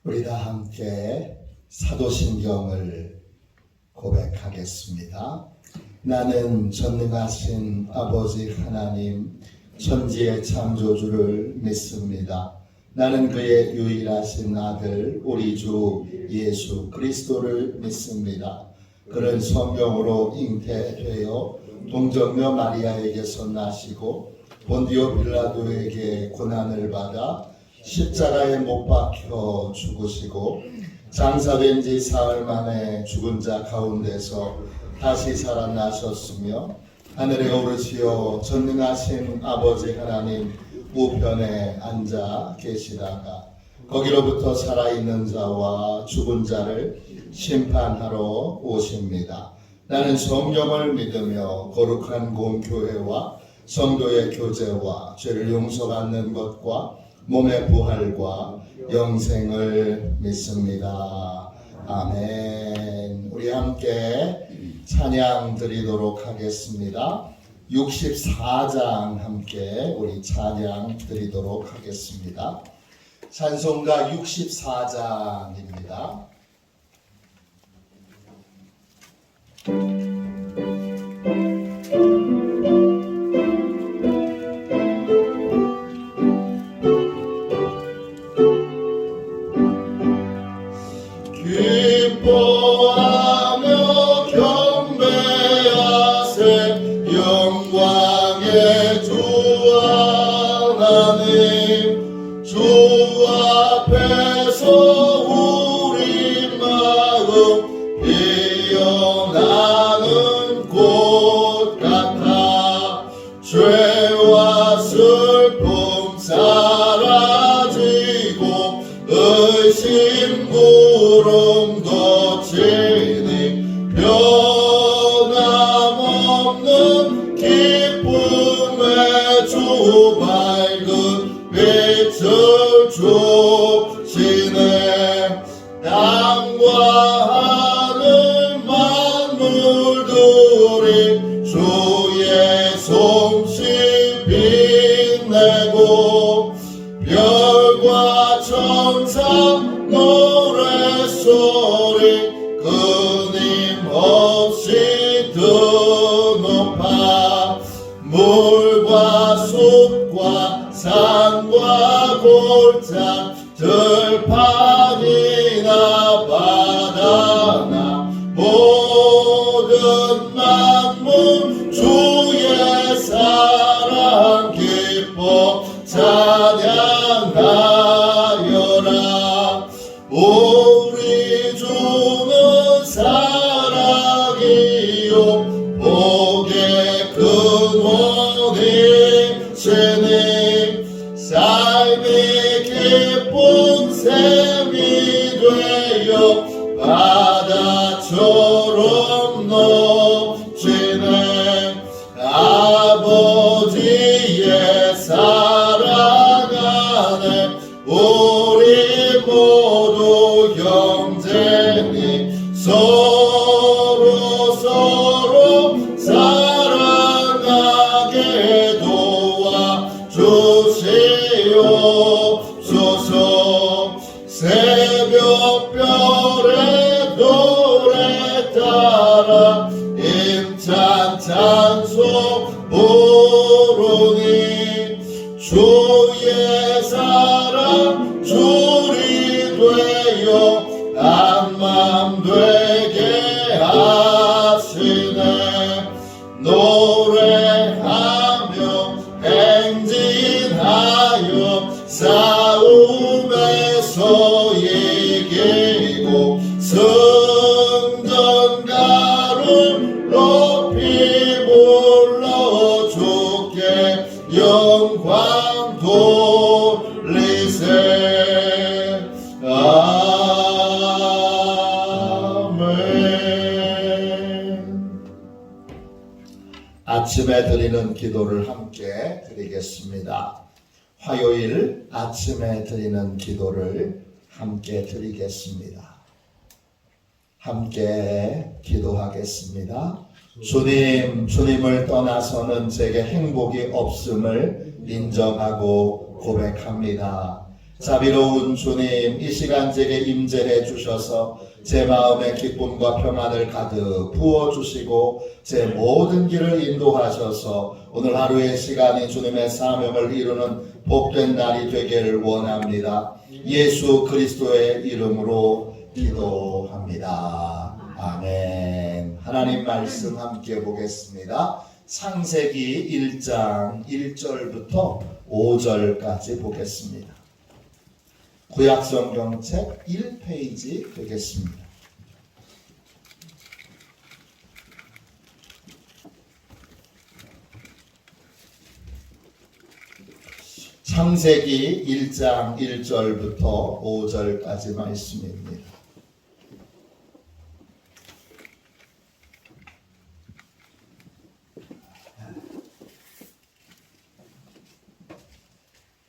우리 다 함께 사도신경을 고백하겠습니다. 나는 전능하신 아버지 하나님 천지의 창조주를 믿습니다. 나는 그의 유일하신 아들 우리 주 예수 그리스도를 믿습니다. 그는 성령으로 잉태되어 동정녀 마리아에게서 나시고 본디오 빌라도에게 고난을 받아 십자가에 못 박혀 죽으시고 장사된 지 사흘 만에 죽은 자 가운데서 다시 살아나셨으며 하늘에 오르시어 전능하신 아버지 하나님 우편에 앉아 계시다가 거기로부터 살아있는 자와 죽은 자를 심판하러 오십니다. 나는 성령을 믿으며 거룩한 공교회와 성도의 교제와 죄를 용서받는 것과 몸의 부활과 영생을 믿습니다. 아멘. 우리 함께 찬양 드리도록 하겠습니다. 64장 함께 우리 찬양 드리도록 하겠습니다. 찬송가 64장입니다. 아침에 드리는 기도를 함께 드리겠습니다. 화요일 아침에 드리는 기도를 함께 드리겠습니다. 함께 기도하겠습니다. 주님을 떠나서는 제게 행복이 없음을 인정하고 고백합니다. 자비로운 주님, 이 시간 제게 임재해 주셔서 제 마음에 기쁨과 평안을 가득 부어주시고 제 모든 길을 인도하셔서 오늘 하루의 시간이 주님의 사명을 이루는 복된 날이 되기를 원합니다. 예수 그리스도의 이름으로 기도합니다. 아멘. 하나님 말씀 함께 보겠습니다. 창세기 1장 1절부터 5절까지 보겠습니다. 구약성경책 1페이지 되겠습니다. 창세기 1장 1절부터 5절까지 말씀입니다.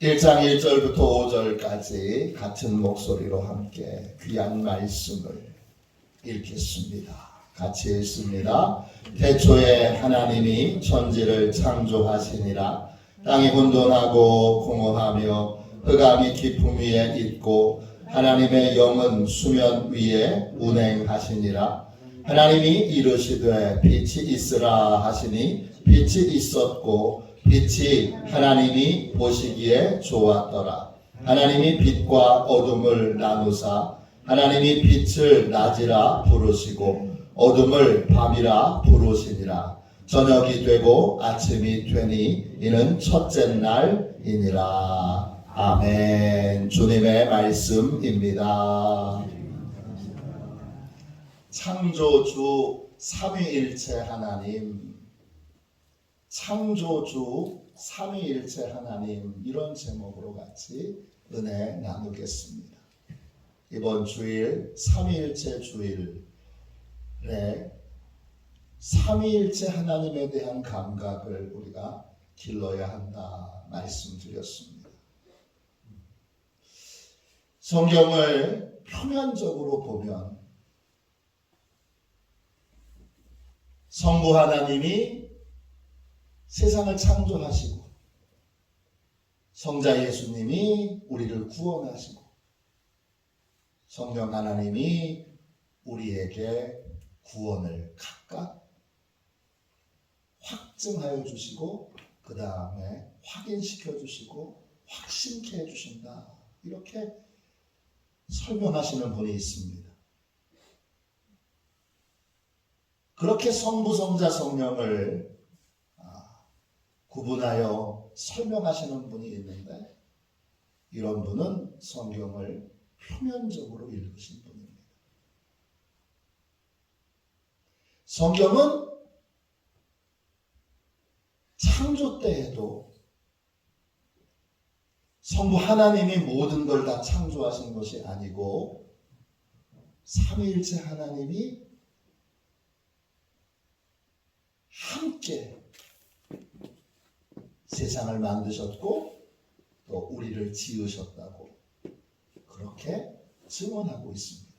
일 장 1절부터 5절까지 같은 목소리로 함께 귀한 말씀을 읽겠습니다. 같이 읽습니다. 태초에 하나님이 천지를 창조하시니라. 땅이 혼돈하고 공허하며 흑암이 깊음 위에 있고 하나님의 영은 수면 위에 운행하시니라. 하나님이 이르시되 빛이 있으라 하시니 빛이 있었고 빛이 하나님이 보시기에 좋았더라. 하나님이 빛과 어둠을 나누사 하나님이 빛을 낮이라 부르시고 어둠을 밤이라 부르시니라. 저녁이 되고 아침이 되니 이는 첫째 날이니라. 아멘. 주님의 말씀입니다. 창조주 삼위일체 하나님, 창조주 삼위일체 하나님, 이런 제목으로 같이 은혜 나누겠습니다. 이번 주일 삼위일체 주일에 삼위일체 하나님에 대한 감각을 우리가 길러야 한다 말씀드렸습니다. 성경을 표면적으로 보면 성부 하나님이 세상을 창조하시고 성자 예수님이 우리를 구원하시고 성령 하나님이 우리에게 구원을 각각 확증하여 주시고 그 다음에 확인시켜 주시고 확신케 해 주신다. 이렇게 설명하시는 분이 있습니다. 그렇게 성부, 성자, 성령을 구분하여 설명하시는 분이 있는데 이런 분은 성경을 표면적으로 읽으신 분입니다. 성경은 창조 때에도 성부 하나님이 모든 걸 다 창조하신 것이 아니고 삼위일체 하나님이 함께 세상을 만드셨고 또 우리를 지으셨다고 그렇게 증언하고 있습니다.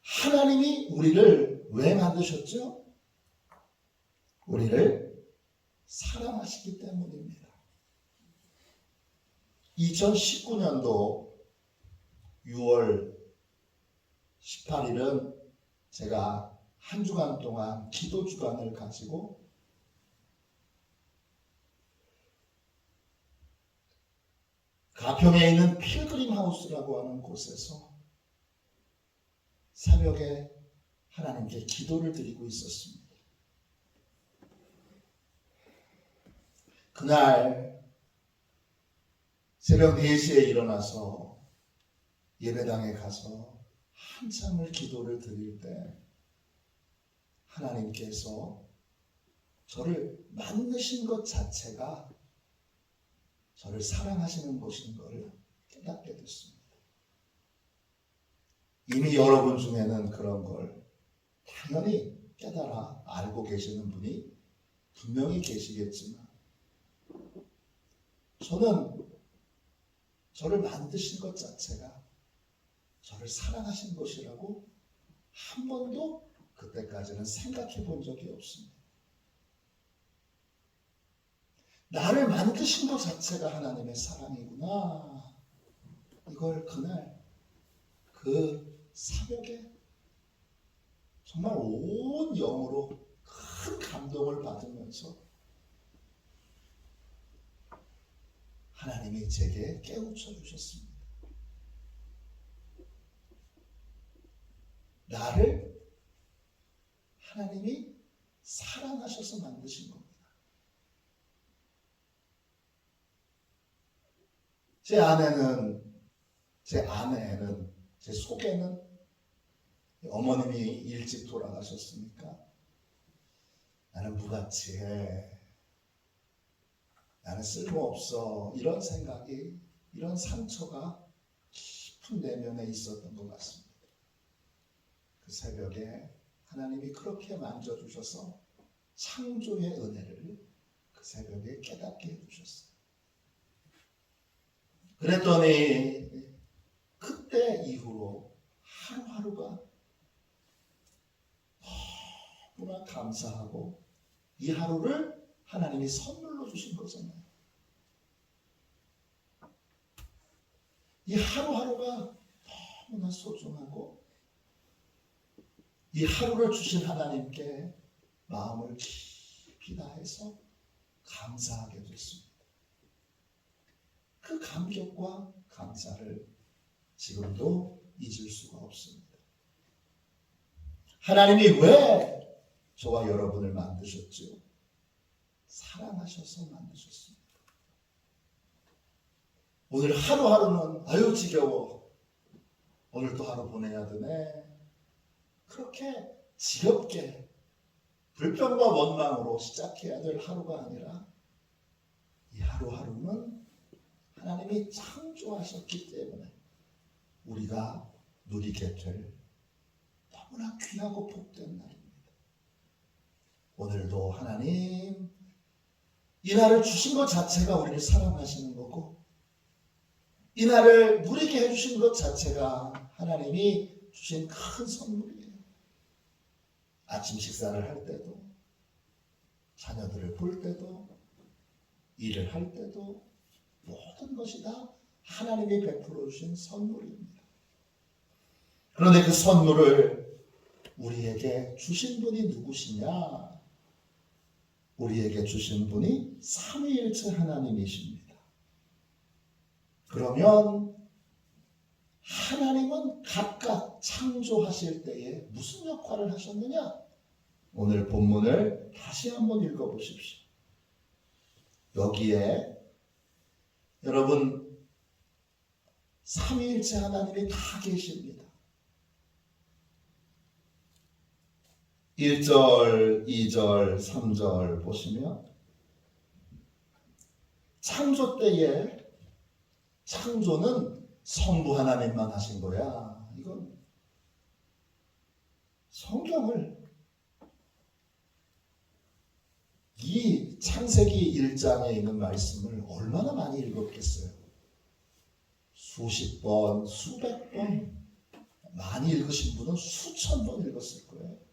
하나님이 우리를 왜 만드셨죠? 우리를 사랑하시기 때문입니다. 2019년도 6월 18일은 제가 한 주간 동안 기도 주간을 가지고 가평에 있는 필그림 하우스라고 하는 곳에서 새벽에 하나님께 기도를 드리고 있었습니다. 그날 새벽 4시에 일어나서 예배당에 가서 한참을 기도를 드릴 때 하나님께서 저를 만드신 것 자체가 저를 사랑하시는 것인 것을 깨닫게 됐습니다. 이미 여러분 중에는 그런 걸 당연히 깨달아 알고 계시는 분이 분명히 계시겠지만 저는 저를 만드신 것 자체가 저를 사랑하신 것이라고 한 번도 그때까지는 생각해 본 적이 없습니다. 나를 만드신 것 자체가 하나님의 사랑이구나. 이걸 그날 그 새벽에 정말 온 영으로 큰 감동을 받으면서 하나님이 제게 깨우쳐 주셨습니다. 나를 하나님이 사랑하셔서 만드신 겁니다. 제 아내는, 제 속에는 어머님이 일찍 돌아가셨으니까 나는 무가치해, 나는 쓸모없어, 이런 생각이, 이런 상처가 깊은 내면에 있었던 것 같습니다. 그 새벽에 하나님이 그렇게 만져주셔서 창조의 은혜를 그 새벽에 깨닫게 해주셨어요. 그랬더니 그때 이후로 하루하루가 너무나 감사하고, 이 하루를 하나님이 선물로 주신 거잖아요. 이 하루하루가 너무나 소중하고, 이 하루를 주신 하나님께 마음을 깊이 다해서 감사하게 됐습니다. 그 감격과 감사를 지금도 잊을 수가 없습니다. 하나님이 왜 저와 여러분을 만드셨죠? 사랑하셔서 만드셨습니다. 오늘 하루하루는 아유 지겨워, 오늘 또 하루 보내야 되네, 그렇게 지겹게 불평과 원망으로 시작해야 될 하루가 아니라, 이 하루하루는 하나님이 창조하셨기 때문에 우리가 누리게 될 너무나 귀하고 복된 날입니다. 오늘도 하나님 이 날을 주신 것 자체가 우리를 사랑하시는 거고, 이 날을 누리게 해주신 것 자체가 하나님이 주신 큰 선물이에요. 아침 식사를 할 때도, 자녀들을 볼 때도, 일을 할 때도, 모든 것이 다 하나님이 베풀어 주신 선물입니다. 그런데 그 선물을 우리에게 주신 분이 누구시냐? 우리에게 주신 분이 삼위일체 하나님이십니다. 그러면 하나님은 각각 창조하실 때에 무슨 역할을 하셨느냐? 오늘 본문을 다시 한번 읽어보십시오. 여기에 여러분 삼위일체 하나님이 다 계십니다. 1절, 2절, 3절 보시면 창조 때에 창조는 성부 하나님만 하신 거야. 이건 성경을, 이 창세기 1장에 있는 말씀을 얼마나 많이 읽었겠어요? 수십 번, 수백 번, 많이 읽으신 분은 수천 번 읽었을 거예요.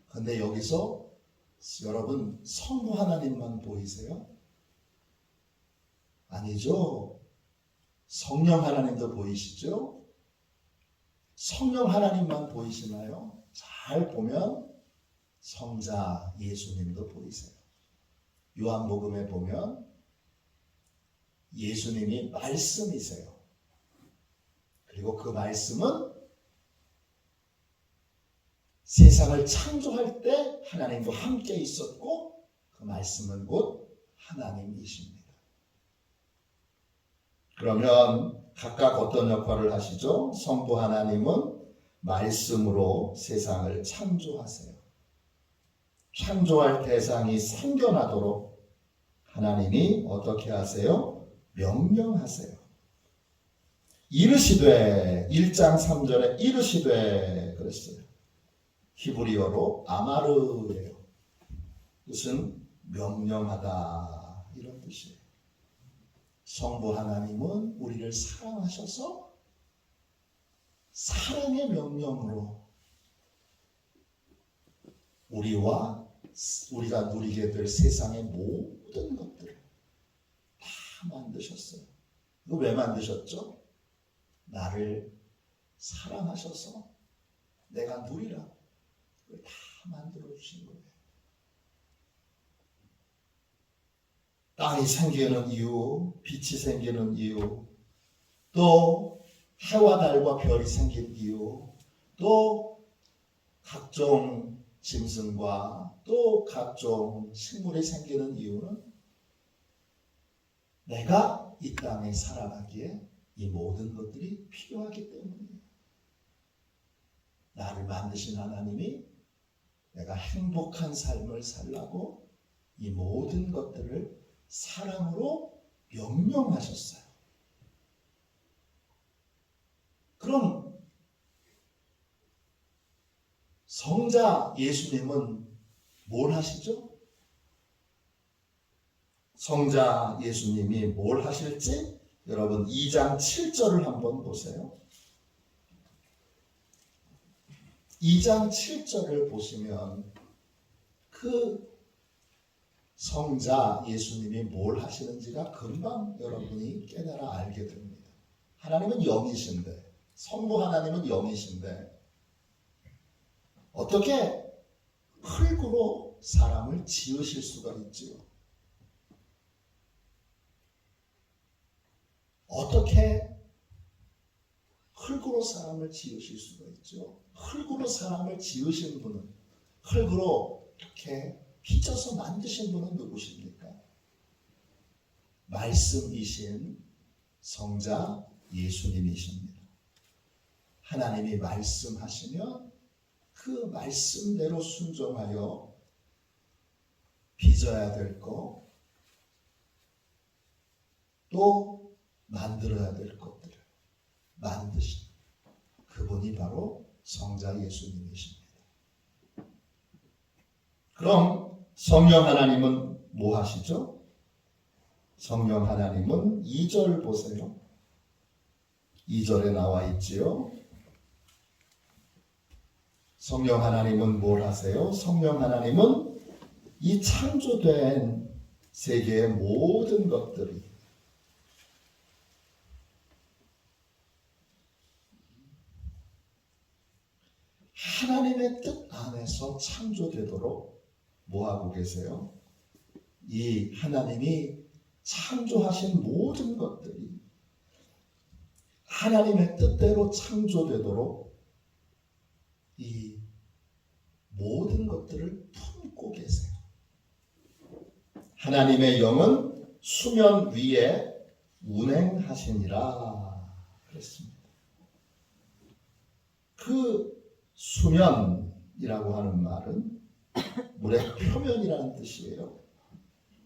근데 여기서 여러분 성부 하나님만 보이세요? 아니죠. 성령 하나님도 보이시죠? 성령 하나님만 보이시나요? 잘 보면 성자 예수님도 보이세요. 요한복음에 보면 예수님이 말씀이세요. 그리고 그 말씀은 세상을 창조할 때 하나님과 함께 있었고, 그 말씀은 곧 하나님이십니다. 그러면 각각 어떤 역할을 하시죠? 성부 하나님은 말씀으로 세상을 창조하세요. 창조할 대상이 생겨나도록 하나님이 어떻게 하세요? 명령하세요. 이르시되, 1장 3절에 이르시되 그랬어요. 히브리어로 아마르예요. 뜻은 명령하다, 이런 뜻이에요. 성부 하나님은 우리를 사랑하셔서 사랑의 명령으로 우리와 우리가 누리게 될 세상의 모든 것들을 다 만드셨어요. 이거 왜 만드셨죠? 나를 사랑하셔서 내가 누리라. 그걸 다 만들어 주신 거예요. 땅이 생기는 이유, 빛이 생기는 이유, 또 해와 달과 별이 생긴 이유, 또 각종 짐승과 또 각종 식물이 생기는 이유는 내가 이 땅에 살아가기에 이 모든 것들이 필요하기 때문이에요. 나를 만드신 하나님이 내가 행복한 삶을 살라고 이 모든 것들을 사랑으로 명령하셨어요. 그럼 성자 예수님은 뭘 하시죠? 성자 예수님이 뭘 하실지 여러분 2장 7절을 한번 보세요. 2장 7절을 보시면 그 성자 예수님이 뭘 하시는지가 금방 여러분이 깨달아 알게 됩니다. 하나님은 영이신데, 성부 하나님은 영이신데 어떻게 흙으로 사람을 지으실 수가 있지요? 어떻게 흙으로 사람을 지으실 수가 있죠? 흙으로 사람을 지으신 분은, 흙으로 이렇게 빚어서 만드신 분은 누구십니까? 말씀이신 성자 예수님이십니다. 하나님이 말씀하시면 그 말씀대로 순종하여 빚어야 될 것, 또 만들어야 될 것들을 만드신 그분이 바로 성자 예수님이십니다. 그럼 성령 하나님은 뭐 하시죠? 성령 하나님은 2절 보세요. 2절에 나와 있지요. 성령 하나님은 뭘 하세요? 성령 하나님은 이 창조된 세계의 모든 것들이 하나님의 뜻 안에서 창조되도록 뭐 하고 계세요? 이 하나님이 창조하신 모든 것들이 하나님의 뜻대로 창조되도록 이 모든 것들을 품고 계세요. 하나님의 영은 수면 위에 운행하시니라 그랬습니다. 그 수면이라고 하는 말은 물의 표면이라는 뜻이에요.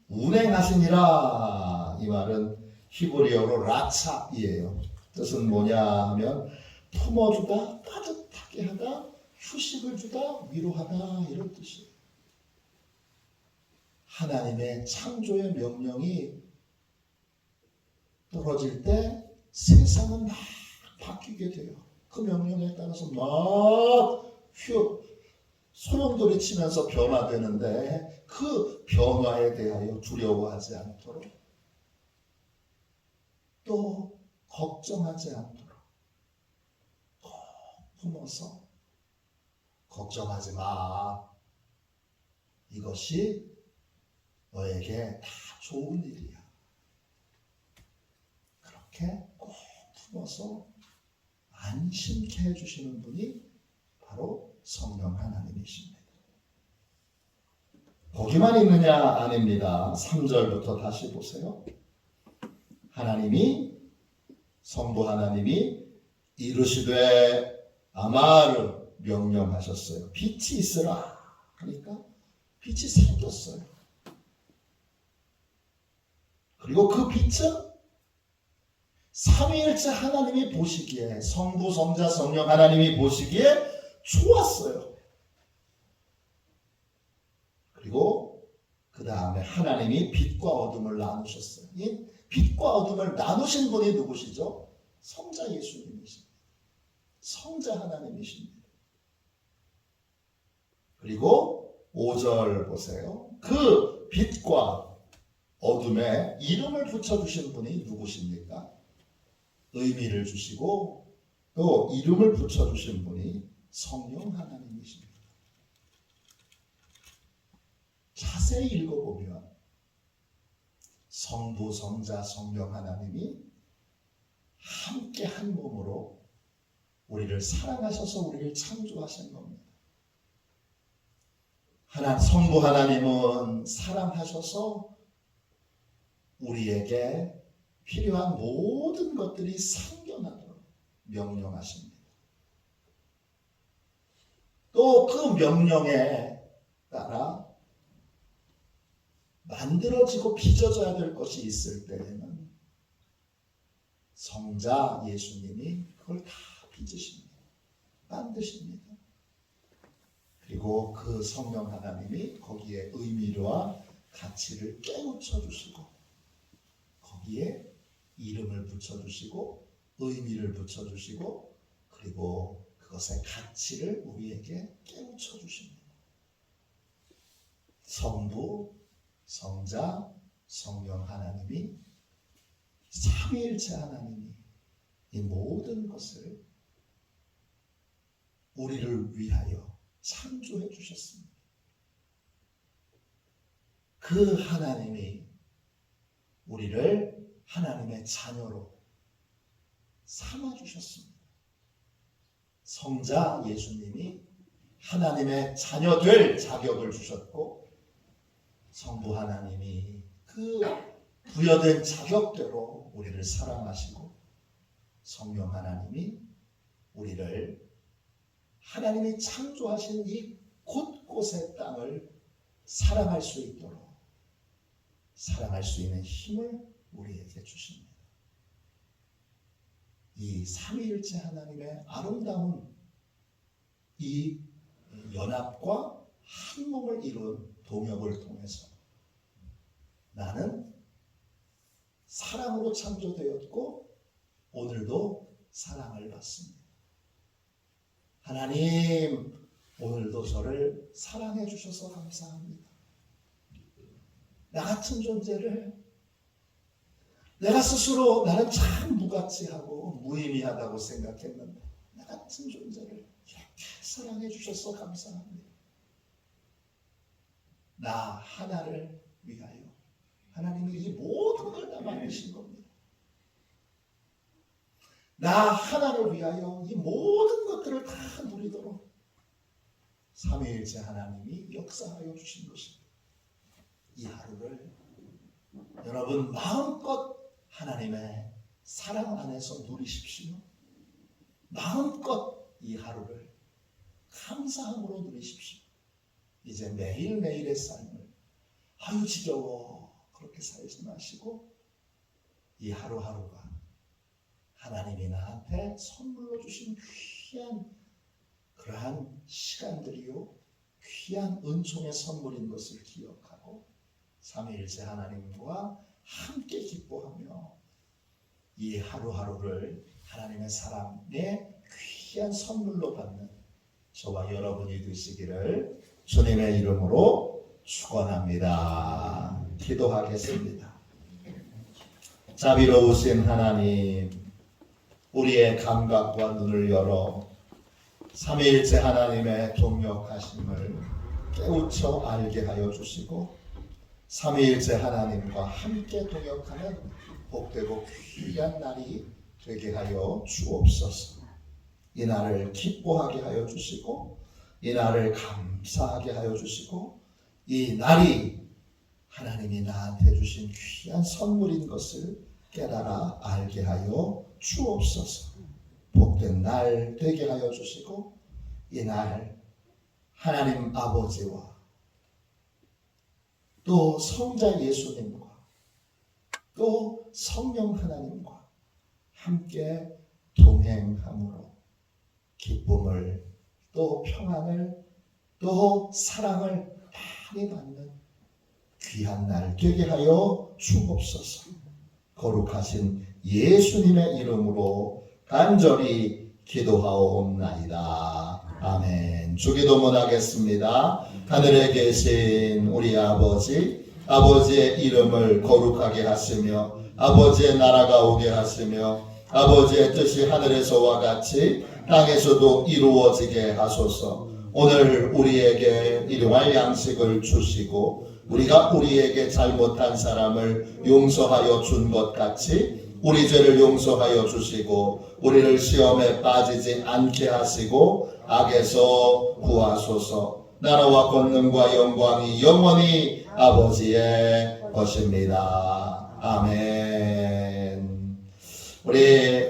운행하시니라 이 말은 히브리어로 라차이에요. 뜻은 뭐냐 하면 품어주다, 따뜻하게 하다, 휴식을 주다, 위로하다 이런 뜻이에요. 하나님의 창조의 명령이 떨어질 때 세상은 막 바뀌게 돼요. 그 명령에 따라서 막 소용돌이 치면서 변화되는데 그 변화에 대하여 두려워하지 않도록 또 걱정하지 않도록 꼭 품어서 걱정하지 마. 이것이 너에게 다 좋은 일이야. 그렇게 꼭 품어서 안심케 해주시는 분이 바로 성령 하나님이십니다. 거기만 있느냐? 아닙니다. 3절부터 다시 보세요. 하나님이 성부 하나님이 이르시되 아마르 명령하셨어요. 빛이 있으라. 그러니까 빛이 생겼어요. 그리고 그 빛은 삼위일체 하나님이 보시기에, 성부, 성자, 성령 하나님이 보시기에 좋았어요. 그리고 그 다음에 하나님이 빛과 어둠을 나누셨어요. 이 빛과 어둠을 나누신 분이 누구시죠? 성자 예수님이십니다. 성자 하나님이십니다. 그리고 5절 보세요. 그 빛과 어둠에 이름을 붙여주신 분이 누구십니까? 의미를 주시고 또 이름을 붙여주신 분이 성령 하나님이십니다. 자세히 읽어보면 성부, 성자, 성령 하나님이 함께 한 몸으로 우리를 사랑하셔서 우리를 창조하신 겁니다. 성부 하나님은 사랑하셔서 우리에게 필요한 모든 것들이 상견하도록 명령하십니다. 또 그 명령에 따라 만들어지고 빚어져야 될 것이 있을 때에는 성자 예수님이 그걸 다 빚으십니다. 만드십니다. 그리고 그 성령 하나님이 거기에 의미와 가치를 깨우쳐 주시고 거기에 이름을 붙여주시고 의미를 붙여주시고 그리고 그것의 가치를 우리에게 깨우쳐 주십니다. 성부, 성자, 성령 하나님이 삼위일체 하나님이 이 모든 것을 우리를 위하여 창조해 주셨습니다. 그 하나님이 우리를 하나님의 자녀로 삼아주셨습니다. 성자 예수님이 하나님의 자녀 될 자격을 주셨고 성부 하나님이 그 부여된 자격대로 우리를 사랑하시고 성령 하나님이 우리를 하나님이 창조하신 이 곳곳의 땅을 사랑할 수 있도록 사랑할 수 있는 힘을 우리에게 주십니다. 이 삼위일체 하나님의 아름다운 이 연합과 한 몸을 이룬 동역을 통해서 나는 사랑으로 창조되었고 오늘도 사랑을 받습니다. 하나님, 오늘도 저를 사랑해 주셔서 감사합니다. 나 같은 존재를 내가 스스로 나는 참 무가치하고 무의미하다고 생각했는데 나 같은 존재를 이렇게 사랑해 주셔서 감사합니다. 나 하나를 위하여 하나님이 이 모든 걸 다 만드신 겁니다. 나 하나를 위하여 이 모든 것들을 다 누리도록 삼위일체 하나님이 역사하여 주신 것입니다. 이 하루를 여러분 마음껏 하나님의 사랑 안에서 누리십시오. 마음껏 이 하루를 감사함으로 누리십시오. 이제 매일매일의 삶을 아유 지겨워 그렇게 살지 마시고 이 하루하루가 하나님이 나한테 선물로 주신 귀한 그러한 시간들이요 귀한 은총의 선물인 것을 기억하고 삼위일체 하나님과 함께 기뻐하며 이 하루하루를 하나님의 사랑의 귀한 선물로 받는 저와 여러분이 되시기를 주님의 이름으로 축원합니다. 기도하겠습니다. 자비로우신 하나님, 우리의 감각과 눈을 열어 삼위일체 하나님의 동역하심을 깨우쳐 알게 하여 주시고 삼위일체 하나님과 함께 동역하는 복되고 귀한 날이 되게 하여 주옵소서. 이 날을 기뻐하게 하여 주시고 이 날을 감사하게 하여 주시고 이 날이 하나님이 나한테 주신 귀한 선물인 것을 깨달아 알게 하여 주옵소서. 복된 날 되게 하여 주시고 이 날 하나님 아버지와 또 성자 예수님과 또 성령 하나님과 함께 동행함으로 기쁨을 또 평안을 또 사랑을 많이 받는 귀한 날 되게 하여 주옵소서. 거룩하신 예수님의 이름으로 간절히 기도하옵나이다. 아멘. 주기도문 하겠습니다. 하늘에 계신 우리 아버지, 아버지의 이름을 거룩하게 하시며 아버지의 나라가 오게 하시며 아버지의 뜻이 하늘에서와 같이 땅에서도 이루어지게 하소서. 오늘 우리에게 일용할 양식을 주시고 우리가 우리에게 잘못한 사람을 용서하여 준 것 같이 우리 죄를 용서하여 주시고 우리를 시험에 빠지지 않게 하시고 악에서 구하소서. 나라와 권능과 영광이 영원히 아버지의 것입니다. 아멘. 우리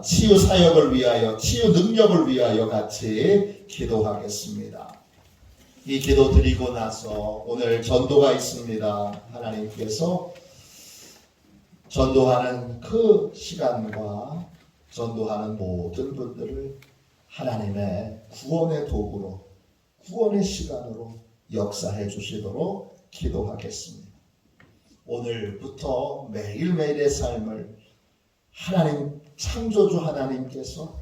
치유 사역을 위하여, 치유 능력을 위하여 같이 기도하겠습니다. 이 기도 드리고 나서 오늘 전도가 있습니다. 하나님께서 전도하는 그 시간과 전도하는 모든 분들을 하나님의 구원의 도구로, 구원의 시간으로 역사해 주시도록 기도하겠습니다. 오늘부터 매일매일의 삶을 하나님, 창조주 하나님께서,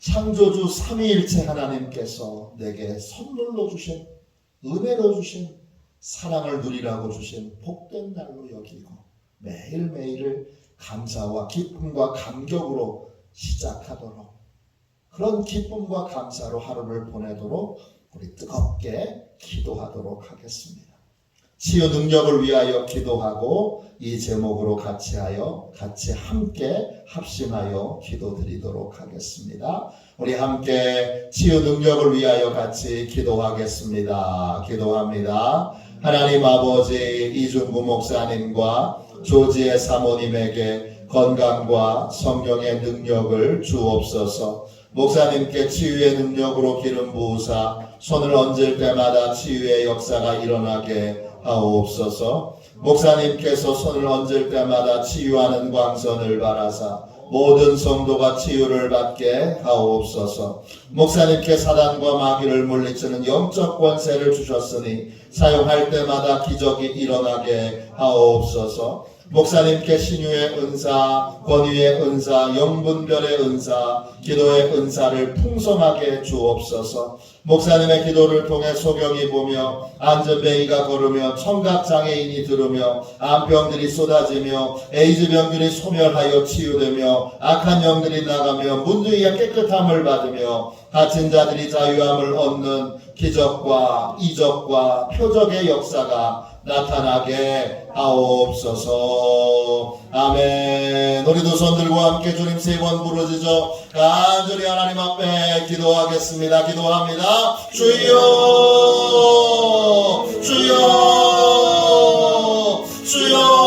창조주 삼위일체 하나님께서 내게 선물로 주신, 은혜로 주신, 사랑을 누리라고 주신 복된 날로 여기고 매일매일을 감사와 기쁨과 감격으로 시작하도록, 그런 기쁨과 감사로 하루를 보내도록 우리 뜨겁게 기도하도록 하겠습니다. 치유 능력을 위하여 기도하고 이 제목으로 같이 함께 합심하여 기도드리도록 하겠습니다. 우리 함께 치유 능력을 위하여 같이 기도하겠습니다. 기도합니다. 하나님 아버지, 이준구 목사님과 조지의 사모님에게 건강과 성령의 능력을 주옵소서. 목사님께 치유의 능력으로 기름 부으사 손을 얹을 때마다 치유의 역사가 일어나게 하옵소서. 목사님께서 손을 얹을 때마다 치유하는 광선을 바라사 모든 성도가 치유를 받게 하옵소서. 목사님께 사단과 마귀를 물리치는 영적 권세를 주셨으니 사용할 때마다 기적이 일어나게 하옵소서. 목사님께 신유의 은사, 권위의 은사, 영분별의 은사, 기도의 은사를 풍성하게 주옵소서. 목사님의 기도를 통해 소경이 보며 안전뱅이가 걸으며 청각장애인이 들으며 암병들이 쏟아지며 에이즈 병들이 소멸하여 치유되며 악한 영들이 나가며 문둥이가 깨끗함을 받으며 갇힌 자들이 자유함을 얻는 기적과 이적과 표적의 역사가 나타나게 하옵소서. 아멘. 우리 두 손 들고 함께 주님 세 번 부르짖어 간절히 하나님 앞에 기도하겠습니다. 기도합니다. 주여, 주여, 주여.